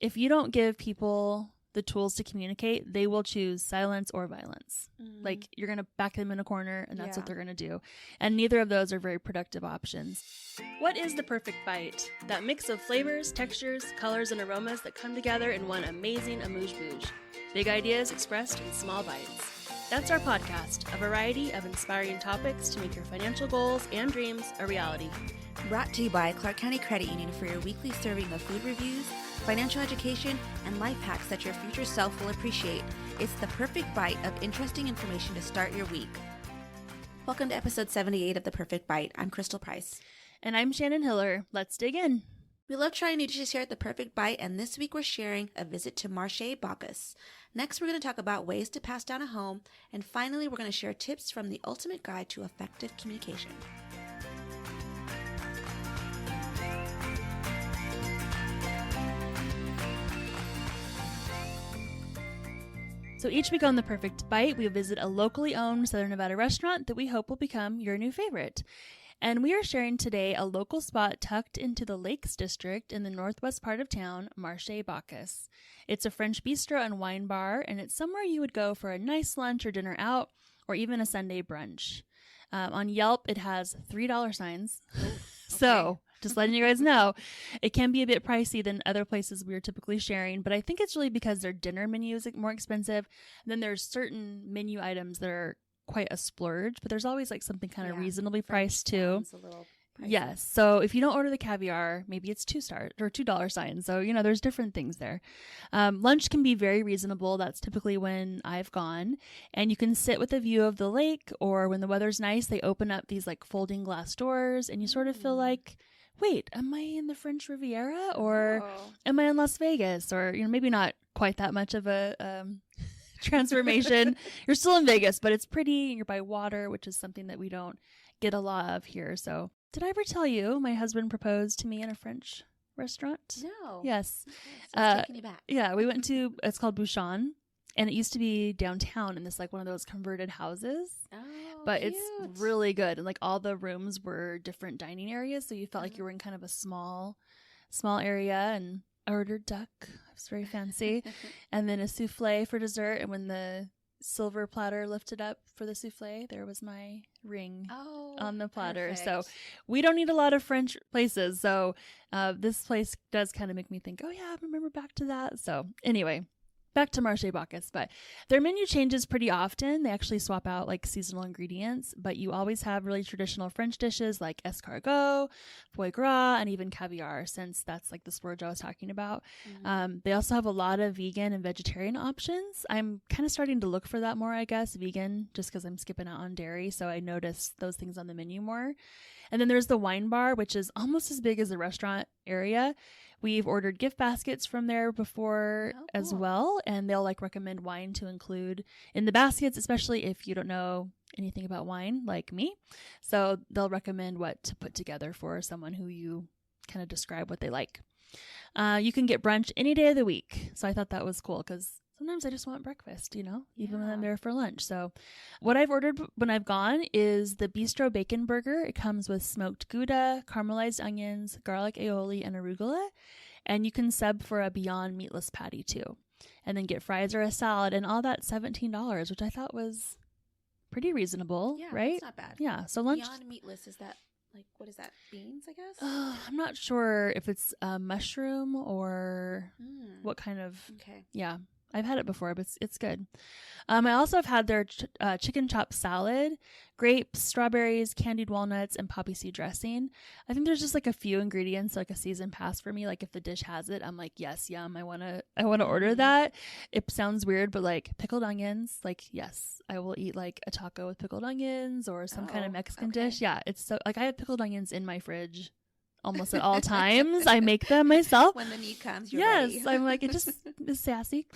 if you don't give people the tools to communicate, they will choose silence or violence. Like you're going to back them in a corner and that's what they're going to do. And neither of those are very productive options. What is the perfect bite? That mix of flavors, textures, colors, and aromas that come together in one amazing amuse-bouche. Big ideas expressed in small bites. That's our podcast, a variety of inspiring topics to make your financial goals and dreams a reality. Brought to you by Clark County Credit Union for your weekly serving of food reviews, financial education, and life hacks that your future self will appreciate. It's the perfect bite of interesting information to start your week. Welcome to episode 78 of The Perfect Bite. I'm Crystal Price. And I'm Shannon Hiller. Let's dig in. We love trying new dishes here at The Perfect Bite, and this week we're sharing a visit to Marché Bacchus. Next, we're going to talk about ways to pass down a home, and finally, we're going to share tips from the ultimate guide to effective communication. So each week on The Perfect Bite, we visit a locally owned Southern Nevada restaurant that we hope will become your new favorite. And we are sharing today a local spot tucked into the Lakes District in the northwest part of town, Marché Bacchus. It's a French bistro and wine bar, and it's somewhere you would go for a nice lunch or dinner out, or even a Sunday brunch. On Yelp, it has $3 signs. So just letting you guys know, it can be a bit pricey than other places we are typically sharing, but I think it's really because their dinner menu is more expensive. And then there's certain menu items that are quite a splurge, but there's always like something kind of reasonably priced too. Yes. So if you don't order the caviar, maybe it's $2 signs. So, there's different things there. Lunch can be very reasonable. That's typically when I've gone, and you can sit with a view of the lake, or when the weather's nice, they open up these like folding glass doors and you sort of feel like, wait, am I in the French Riviera or am I in Las Vegas? Or, maybe not quite that much of a, transformation. You're still in Vegas, but it's pretty. You're by water, which is something that we don't get a lot of here. So did I ever tell you my husband proposed to me in a French restaurant? No. Yes. So it's taking you back. Yeah, we went to, it's called Bouchon, and it used to be downtown in this like one of those converted houses. Oh, but cute. It's really good. And like all the rooms were different dining areas. So you felt like you were in kind of a small area, and I ordered duck. It was very fancy. And then a souffle for dessert. And when the silver platter lifted up for the souffle, there was my ring on the platter. Perfect. So we don't need a lot of French places. So this place does kind of make me think, oh yeah, I remember back to that. So anyway, back to Marché Bacchus, but their menu changes pretty often. They actually swap out like seasonal ingredients, but you always have really traditional French dishes like escargot, foie gras, and even caviar, since that's like the splurge I was talking about. They also have a lot of vegan and vegetarian options. I'm kind of starting to look for that more, I guess, vegan, just because I'm skipping out on dairy. So I noticed those things on the menu more. And then there's the wine bar, which is almost as big as the restaurant area. We've ordered gift baskets from there before as well, and they'll like recommend wine to include in the baskets, especially if you don't know anything about wine like me. So they'll recommend what to put together for someone who you kind of describe what they like. You can get brunch any day of the week. So I thought that was cool because sometimes I just want breakfast, even when I'm there for lunch. So what I've ordered when I've gone is the Bistro Bacon Burger. It comes with smoked Gouda, caramelized onions, garlic aioli, and arugula. And you can sub for a Beyond Meatless patty too. And then get fries or a salad, and all that $17, which I thought was pretty reasonable, right? It's not bad. Yeah. So lunch. Beyond Meatless, is that like, what is that? Beans, I guess? I'm not sure if it's a mushroom or what kind of. Okay. Yeah. I've had it before, but it's good. I also have had their chicken chop salad, grapes, strawberries, candied walnuts, and poppy seed dressing. I think there's just like a few ingredients, like a season pass for me. Like if the dish has it, I'm like, yes, yum. I wanna order that. It sounds weird, but like pickled onions, like yes, I will eat like a taco with pickled onions or some kind of Mexican dish. Yeah, it's so like I have pickled onions in my fridge almost at all times. I make them myself. When the need comes, you're yes, ready. I'm like, it just is sassy.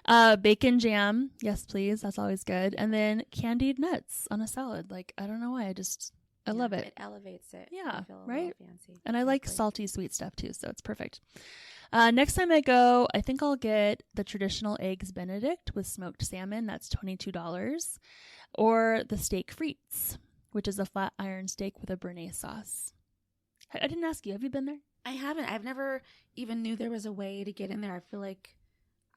Bacon jam. Yes, please. That's always good. And then candied nuts on a salad. Like, I don't know why. I love it. It elevates it. Yeah, I feel a right? little fancy. And I like salty, sweet stuff too. So it's perfect. Next time I go, I think I'll get the traditional eggs Benedict with smoked salmon. That's $22. Or the steak frites, which is a flat iron steak with a béarnaise sauce. I didn't ask you. Have you been there? I haven't. I've never even knew there was a way to get in there. I feel like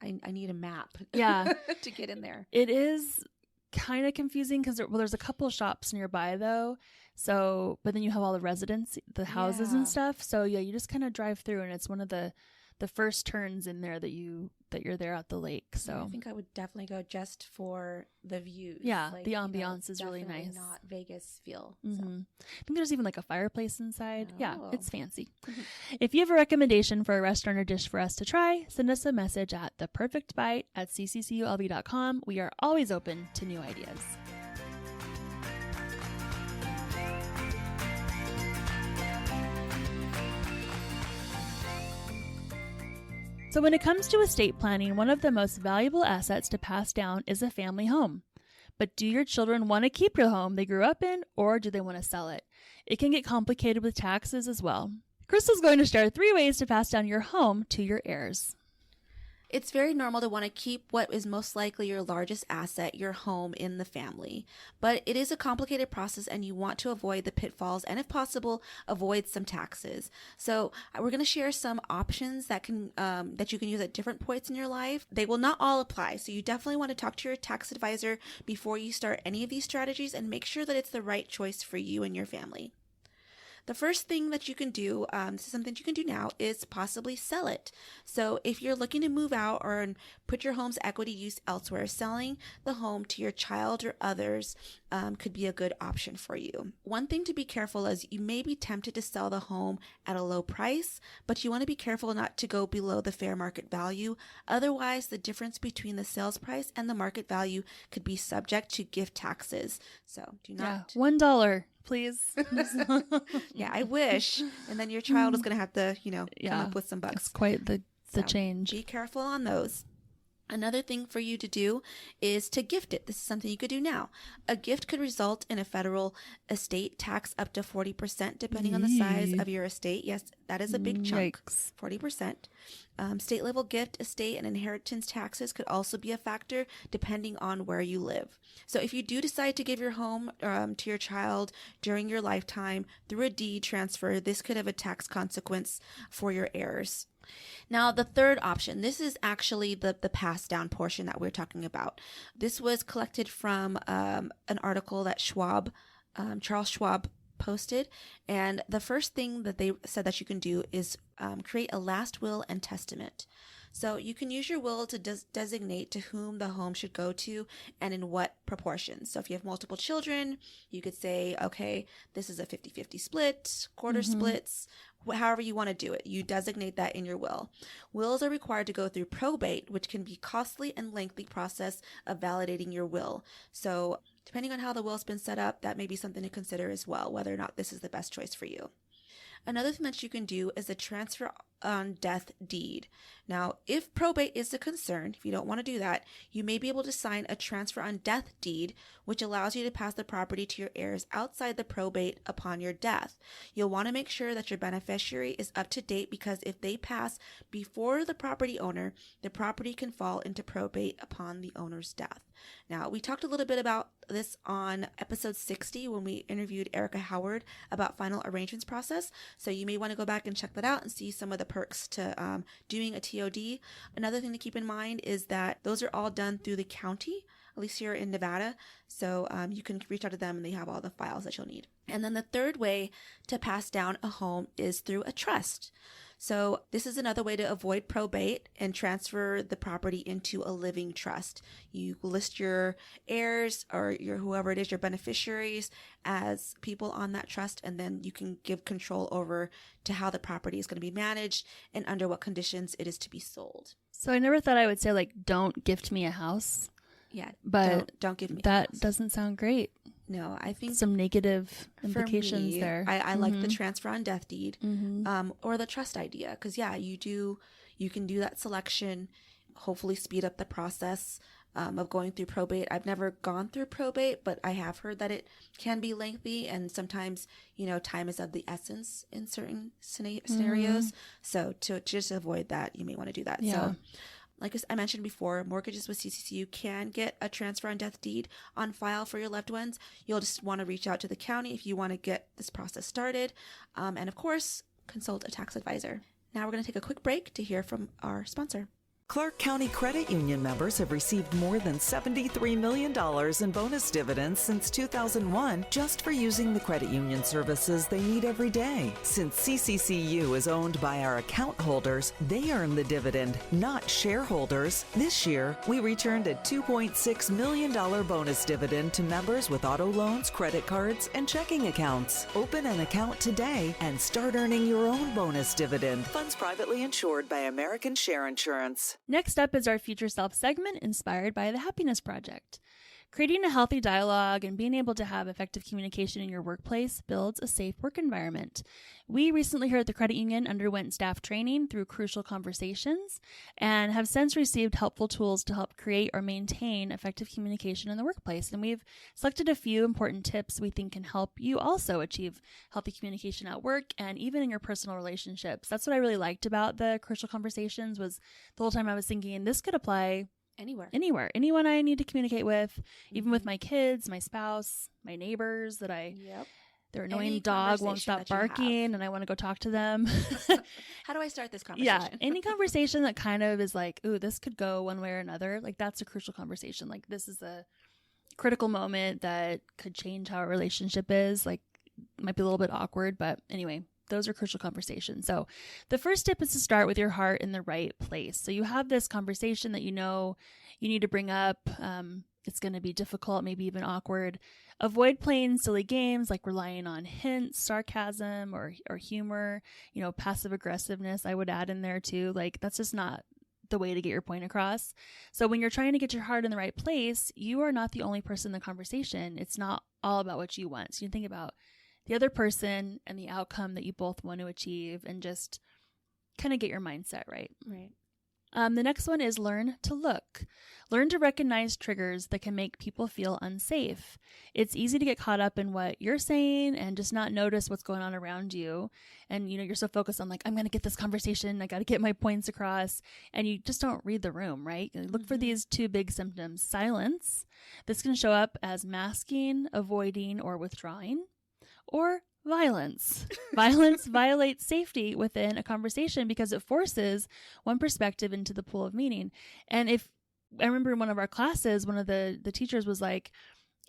I need a map Yeah. to get in there. It is kind of confusing because there's a couple shops nearby though. So, but then you have all the residents, the houses Yeah. and stuff. So yeah, you just kind of drive through, and it's one of the first turns in there that you're there at the lake. So I think I would definitely go just for the views. yeah, the ambiance is really definitely nice. Not Vegas feel. Mm-hmm. So. I think there's even like a fireplace inside. Yeah, Oh. it's fancy. If you have a recommendation for a restaurant or dish for us to try, send us a message at theperfectbite@ccculb.com. We are always open to new ideas. So when it comes to estate planning, one of the most valuable assets to pass down is a family home. But do your children want to keep your home they grew up in, or do they want to sell it? It can get complicated with taxes as well. Crystal's going to share 3 ways to pass down your home to your heirs. It's very normal to want to keep what is most likely your largest asset, your home, in the family. But it is a complicated process, and you want to avoid the pitfalls and, if possible, avoid some taxes. So we're going to share some options that you can use at different points in your life. They will not all apply, so you definitely want to talk to your tax advisor before you start any of these strategies and make sure that it's the right choice for you and your family. The first thing that you can do, this is something you can do now, is possibly sell it. So if you're looking to move out or put your home's equity use elsewhere, selling the home to your child or others could be a good option for you. One thing to be careful is you may be tempted to sell the home at a low price, but you want to be careful not to go below the fair market value. Otherwise, the difference between the sales price and the market value could be subject to gift taxes. So do not... Yeah, $1. Please. Yeah, I wish. And then your child is going to have to, come up with some bucks. It's quite the change. Be careful on those. Another thing for you to do is to gift it. This is something you could do now. A gift could result in a federal estate tax up to 40%, depending on the size of your estate. Yes, that is a big chunk. Yikes. 40%. State level gift, estate, and inheritance taxes could also be a factor depending on where you live. So if you do decide to give your home to your child during your lifetime through a deed transfer, this could have a tax consequence for your heirs. Now, the third option, this is actually the pass down portion that we're talking about. This was collected from an article that Charles Schwab posted. And the first thing that they said that you can do is create a last will and testament. So you can use your will to designate to whom the home should go to and in what proportions. So if you have multiple children, you could say, okay, this is a 50-50 split, quarter splits, however you want to do it. You designate that in your will. Wills are required to go through probate, which can be costly and lengthy process of validating your will. So depending on how the will's been set up, that may be something to consider as well, whether or not this is the best choice for you. Another thing that you can do is a transfer on death deed. Now, if probate is a concern, if you don't want to do that, you may be able to sign a transfer on death deed, which allows you to pass the property to your heirs outside the probate upon your death. You'll want to make sure that your beneficiary is up to date, because if they pass before the property owner, the property can fall into probate upon the owner's death. Now, we talked a little bit about this on episode 60 when we interviewed Erica Howard about final arrangements process. So you may want to go back and check that out and see some of the perks to doing a TOD. Another thing to keep in mind is that those are all done through the county, at least here in Nevada. So you can reach out to them and they have all the files that you'll need. And then the third way to pass down a home is through a trust. So this is another way to avoid probate and transfer the property into a living trust. You list your heirs or whoever it is, your beneficiaries, as people on that trust, and then you can give control over to how the property is going to be managed and under what conditions it is to be sold. So I never thought I would say, like, don't gift me a house. Yeah, but don't give me that a house. Doesn't sound great. No, I think some negative implications there. I like the transfer on death deed, or the trust idea, because you can do that selection, hopefully speed up the process of going through probate. I've never gone through probate, but I have heard that it can be lengthy, and sometimes time is of the essence in certain scenarios. So to just avoid that, you may want to do that. Yeah. So, like I mentioned before, mortgages with CCCU can get a transfer on death deed on file for your loved ones. You'll just want to reach out to the county if you want to get this process started. And of course, consult a tax advisor. Now we're going to take a quick break to hear from our sponsor. Clark County Credit Union members have received more than $73 million in bonus dividends since 2001 just for using the credit union services they need every day. Since CCCU is owned by our account holders, they earn the dividend, not shareholders. This year, we returned a $2.6 million bonus dividend to members with auto loans, credit cards, and checking accounts. Open an account today and start earning your own bonus dividend. Funds privately insured by American Share Insurance. Next up is our Future Self segment inspired by the Happiness Project. Creating a healthy dialogue and being able to have effective communication in your workplace builds a safe work environment. We recently here at the credit union underwent staff training through Crucial Conversations and have since received helpful tools to help create or maintain effective communication in the workplace. And we've selected a few important tips we think can help you also achieve healthy communication at work and even in your personal relationships. That's what I really liked about the Crucial Conversations was the whole time I was thinking this could apply Anywhere. Anyone I need to communicate with, even with my kids, my spouse, my neighbors their annoying dog won't stop barking and I want to go talk to them. How do I start this conversation? Yeah. Any conversation that kind of is like, ooh, this could go one way or another. Like that's a crucial conversation. Like this is a critical moment that could change how a relationship is. Like might be a little bit awkward, but anyway. Those are crucial conversations. So the first tip is to start with your heart in the right place. So you have this conversation that you know you need to bring up. It's going to be difficult, maybe even awkward. Avoid playing silly games like relying on hints, sarcasm, or humor, passive aggressiveness. I would add in there too. Like that's just not the way to get your point across. So when you're trying to get your heart in the right place, you are not the only person in the conversation. It's not all about what you want. So you think about the other person and the outcome that you both want to achieve and just kind of get your mindset right. Right. The next one is learn to look. Learn to recognize triggers that can make people feel unsafe. It's easy to get caught up in what you're saying and just not notice what's going on around you. And, you're so focused on like, I'm going to get this conversation. I got to get my points across. And you just don't read the room, right? Look for these two big symptoms. Silence. This can show up as masking, avoiding, or withdrawing. Or violence. Violence violates safety within a conversation because it forces one perspective into the pool of meaning. And if I remember in one of our classes, one of the teachers was like,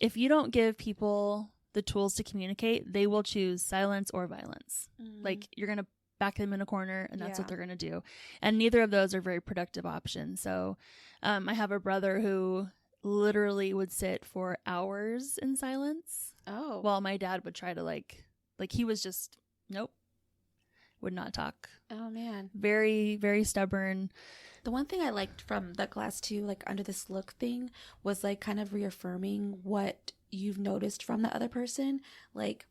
if you don't give people the tools to communicate, they will choose silence or violence. Like you're going to back them in a corner and that's what they're going to do. And neither of those are very productive options. So I have a brother who literally would sit for hours in silence. Oh. While my dad would try to like he was just, nope, would not talk. Oh, man. Very, very stubborn. The one thing I liked from that class too, like under this look thing, was like kind of reaffirming what you've noticed from the other person. Like,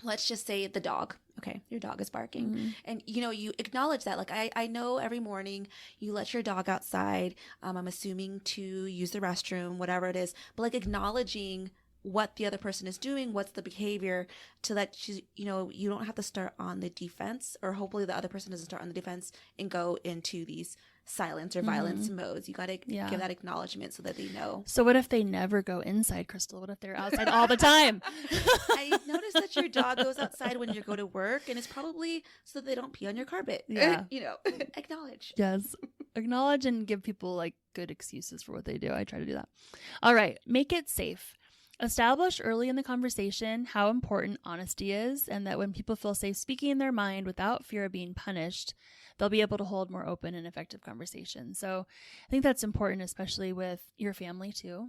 let's just say the dog. Okay, your dog is barking. And, you acknowledge that. Like, I know every morning you let your dog outside. I'm assuming to use the restroom, whatever it is. But, like, acknowledging what the other person is doing, what's the behavior, to that she's, you don't have to start on the defense, or hopefully the other person doesn't start on the defense and go into these silence or violence modes. You got to give that acknowledgement so that they know. So what if they never go inside, Crystal? What if they're outside all the time? I noticed that your dog goes outside when you go to work, and it's probably so that they don't pee on your carpet. Yeah. Acknowledge. Yes. Acknowledge and give people like good excuses for what they do. I try to do that. All right. Make it safe. Establish early in the conversation how important honesty is, and that when people feel safe speaking their mind without fear of being punished, they'll be able to hold more open and effective conversations. So I think that's important, especially with your family too.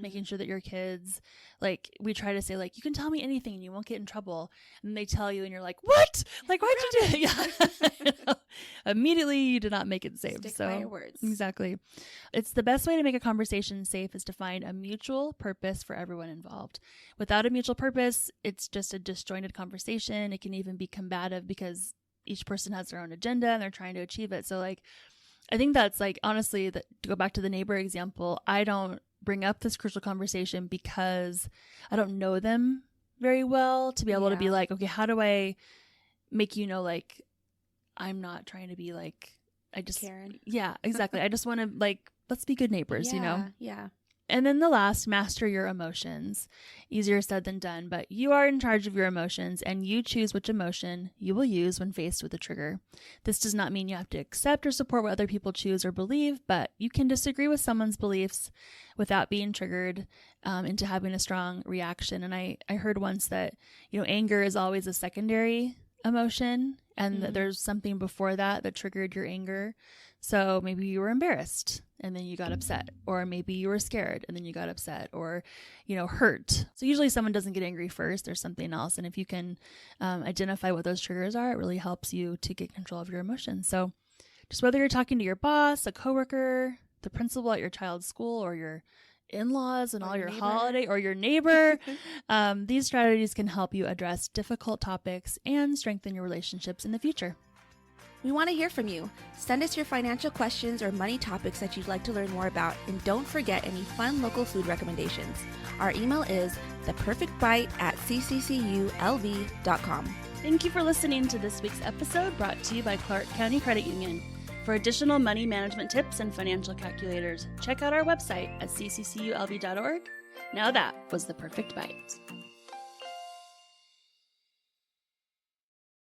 Making sure that your kids, like, we try to say, like, you can tell me anything and you won't get in trouble. And they tell you and you're like, what? Like, why'd you do it? Yeah. Immediately, you did not make it safe. Stick by your words. Exactly. It's the best way to make a conversation safe is to find a mutual purpose for everyone involved. Without a mutual purpose, it's just a disjointed conversation. It can even be combative because each person has their own agenda and they're trying to achieve it. So, like, I think that's, like, honestly, to go back to the neighbor example, I don't bring up this crucial conversation because I don't know them very well to be able to be like, okay, how do I make you know, like, I'm not trying to be like, I just, Karen. Yeah, exactly. I just want to, like, let's be good neighbors, Yeah. And then the last, master your emotions. Easier said than done, but you are in charge of your emotions and you choose which emotion you will use when faced with a trigger. This does not mean you have to accept or support what other people choose or believe, but you can disagree with someone's beliefs without being triggered into having a strong reaction. And I heard once that, anger is always a secondary emotion and that there's something before that triggered your anger. So maybe you were embarrassed and then you got upset, or maybe you were scared and then you got upset, or, hurt. So usually someone doesn't get angry first. There's something else. And if you can identify what those triggers are, it really helps you to get control of your emotions. So just whether you're talking to your boss, a coworker, the principal at your child's school, or your in-laws and all your holiday, or your neighbor, these strategies can help you address difficult topics and strengthen your relationships in the future. We want to hear from you. Send us your financial questions or money topics that you'd like to learn more about, and don't forget any fun local food recommendations. Our email is theperfectbite@ccculv.com. Thank you for listening to this week's episode, brought to you by Clark County Credit Union. For additional money management tips and financial calculators, check out our website at ccculv.org. Now that was The Perfect Bite.